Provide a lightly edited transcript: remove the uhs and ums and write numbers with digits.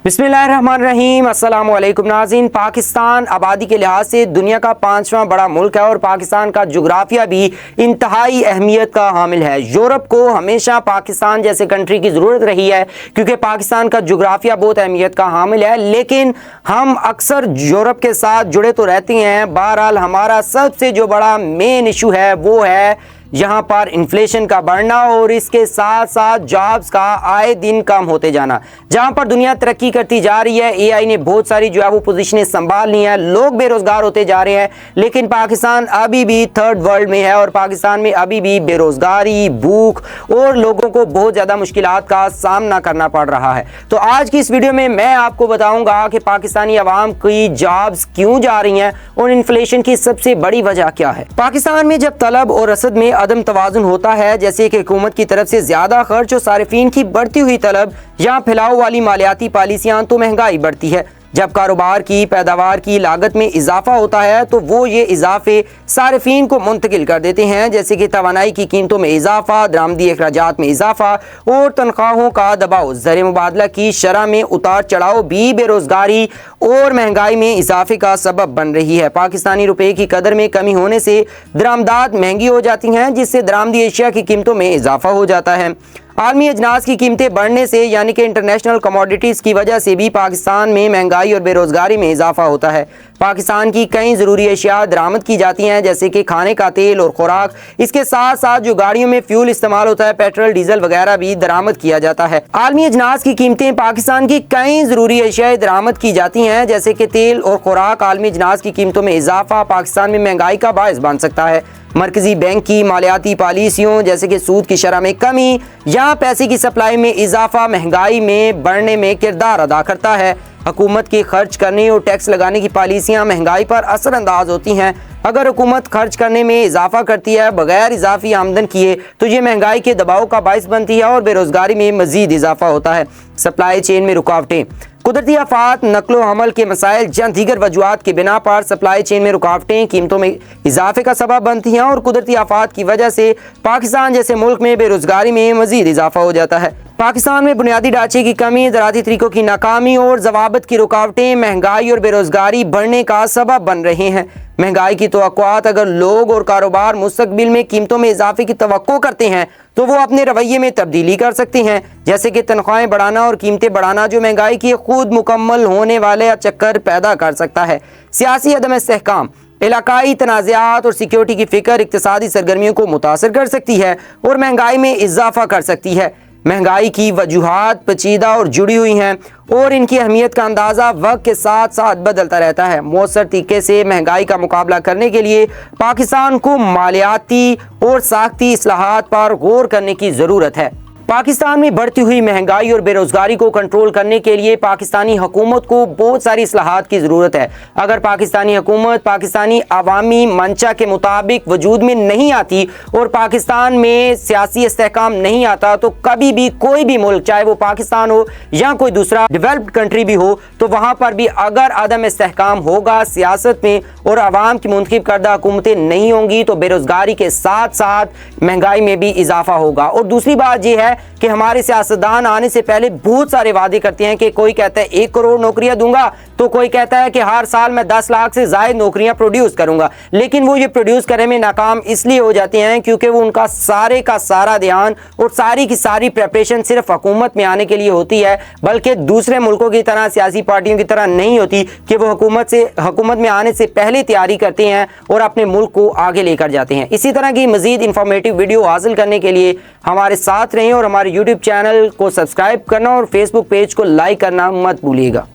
बिस्मिल्लाहिर्रहमानिर्रहीम। अस्सलाम वालेकुम नाज़रीन। पाकिस्तान आबादी के लिहाज से दुनिया का 5वां बड़ा मुल्क है और पाकिस्तान का जुग्राफिया भी इंतहाई अहमियत का हामिल है। यूरोप को हमेशा पाकिस्तान जैसे कंट्री की ज़रूरत रही है क्योंकि पाकिस्तान का जुग्राफिया बहुत अहमियत का हामिल है, लेकिन हम अक्सर यूरोप के साथ जुड़े तो रहते हैं। बहरहाल हमारा सबसे जो बड़ा मेन इशू है वो है यहाँ पर इन्फ्लेशन का बढ़ना और इसके साथ साथ जॉब्स का आए दिन कम होते जाना। जहाँ पर दुनिया तरक्की करती जा रही है, एआई ने बहुत सारी जो है वो पोजीशनें संभाल ली हैं, लोग बेरोजगार होते जा रहे हैं, लेकिन पाकिस्तान अभी भी थर्ड वर्ल्ड में है और पाकिस्तान में अभी भी बेरोजगारी, भूख और लोगों को बहुत ज़्यादा मुश्किलात का सामना करना पड़ रहा है। तो आज की इस वीडियो में मैं आपको बताऊँगा कि पाकिस्तानी अवाम की जॉब्स क्यों जा रही हैं और इन्फ्लेशन की सबसे बड़ी वजह क्या है। पाकिस्तान में जब तलब और रसद में अदम तवाजुन होता है, जैसे कि हुकूमत की तरफ से ज्यादा खर्च और सारिफीन की बढ़ती हुई तलब या फैलाव वाली मालियाती पॉलिसियां, तो महंगाई बढ़ती है। जब कारोबार की पैदावार की लागत में इजाफा होता है तो वो ये इजाफे सारिफीन को मुंतकिल कर देते हैं, जैसे कि तवानाई की कीमतों में इजाफा, दरामदी अखराजात में इजाफा और तनख्वाहों का दबाव। ज़र मुबादला की शरह में उतार चढ़ाव भी बेरोजगारी और महंगाई में इजाफे का सबब बन रही है। पाकिस्तानी रुपये की कदर में कमी होने से दरामदात महंगी हो जाती हैं, जिससे दरामदी एशिया की कीमतों में इजाफा हो जाता है। आलमी अजनास की कीमतें बढ़ने से यानी कि इंटरनेशनल कमोडिटीज़ की वजह से भी पाकिस्तान में महंगाई और बेरोजगारी में इजाफा होता है। पाकिस्तान की कई ज़रूरी अशिया दरामद की जाती हैं, जैसे कि खाने का तेल और खुराक। इसके साथ साथ जो गाड़ियों में फ्यूल इस्तेमाल होता है, पेट्रोल डीजल वगैरह भी दरामद किया जाता है। आलमी अजनास की कीमतें पाकिस्तान की कई ज़रूरी अशिया दरामद की जाती हैं, जैसे कि तेल और खुराक। आलमी अजनास की कीमतों में इजाफा पाकिस्तान में महंगाई का बायस बन सकता है। मरकजी बैंक की मालियाती पॉलिसियों जैसे कि सूद की शरह में कमी या पैसे की सप्लाई में इजाफा महंगाई में बढ़ने में किरदार अदा करता है। हुकूमत की खर्च करने और टैक्स लगाने की पॉलिसियां महंगाई पर असरअंदाज होती हैं। अगर हुकूमत खर्च करने में इजाफा करती है बगैर इजाफी आमदन किए तो ये महंगाई के दबाव का बायस बनती है और बेरोजगारी में मजीद इजाफा होता है। सप्लाई चेन में रुकावटें, कुदरती आफात, नकलो हमल के मसाइल या दीगर वजूहात की बिना पर सप्लाई चेन में रुकावटें कीमतों में इजाफे का सबब बनती हैं और कुदरती आफात की वजह से पाकिस्तान जैसे मुल्क में बेरोजगारी में मजीद इजाफा हो जाता है। पाकिस्तान में बुनियादी ढांचे की कमी, ज़राअती तरीकों की नाकामी और ज़वाबित की रुकावटें महंगाई और बेरोजगारी बढ़ने का सबब बन रहे हैं। महंगाई की तवक्कुआत, अगर लोग और कारोबार मुस्तकबिल में कीमतों में इजाफे की तवक्को करते हैं तो वो अपने रवैये में तब्दीली कर सकते हैं, जैसे कि तनख्वाहें बढ़ाना और कीमतें बढ़ाना, जो महंगाई के खुद मुकम्मल होने वाले चक्कर पैदा कर सकता है। सियासी अदम इस्तेहकाम, इलाकाई तनाज़ात और सिक्योरिटी की फ़िक्र इक़्तिसादी सरगर्मियों को मुतासर कर सकती है और महंगाई में इजाफा कर सकती है। महंगाई की वजूहात पेचीदा और जुड़ी हुई हैं और इनकी अहमियत का अंदाज़ा वक्त के साथ साथ बदलता रहता है। मौसर तरीके से महंगाई का मुकाबला करने के लिए पाकिस्तान को मालियाती और साख्ती इस्लाहात पर गौर करने की ज़रूरत है। पाकिस्तान में बढ़ती हुई महंगाई और बेरोजगारी को कंट्रोल करने के लिए पाकिस्तानी हुकूमत को बहुत सारी इस्लाहात की ज़रूरत है। अगर पाकिस्तानी हुकूमत पाकिस्तानी अवामी मंशा के मुताबिक वजूद में नहीं आती और पाकिस्तान में सियासी इस्तेहकाम नहीं आता तो कभी भी कोई भी मुल्क, चाहे वो पाकिस्तान हो या कोई दूसरा डेवलप्ड कंट्री भी हो, तो वहाँ पर भी अगर अदम इस्तेहकाम होगा सियासत में और अवाम की मुंतखब करदा हुकूमतें नहीं होंगी तो बेरोजगारी के साथ साथ महंगाई में भी इजाफा होगा। और दूसरी बात यह है कि हमारे सियासतदान आने से पहले बहुत सारे वादे करते हैं कि कोई कहता है 1 करोड़ नौकरियां दूंगा, तो कोई कहता है कि हर साल मैं 10 लाख से ज़ायद नौकरियां प्रोड्यूस करूंगा, लेकिन वो ये प्रोड्यूस करने में नाकाम इसलिए हो जाते हैं क्योंकि वो उनका सारे का सारा ध्यान और सारी की सारी प्रेपरेशन सिर्फ हुकूमत में आने के लिए होती है, बल्कि दूसरे मुल्कों की तरह सियासी पार्टियों की तरह नहीं होती कि वो हुकूमत में आने से पहले तैयारी करते हैं और अपने मुल्क को आगे लेकर जाते हैं। इसी तरह की मज़ीद इंफॉर्मेटिव वीडियो हासिल करने के लिए हमारे साथ रहें और हमारे यूट्यूब चैनल को सब्सक्राइब करना और फेसबुक पेज को लाइक करना मत भूलिएगा।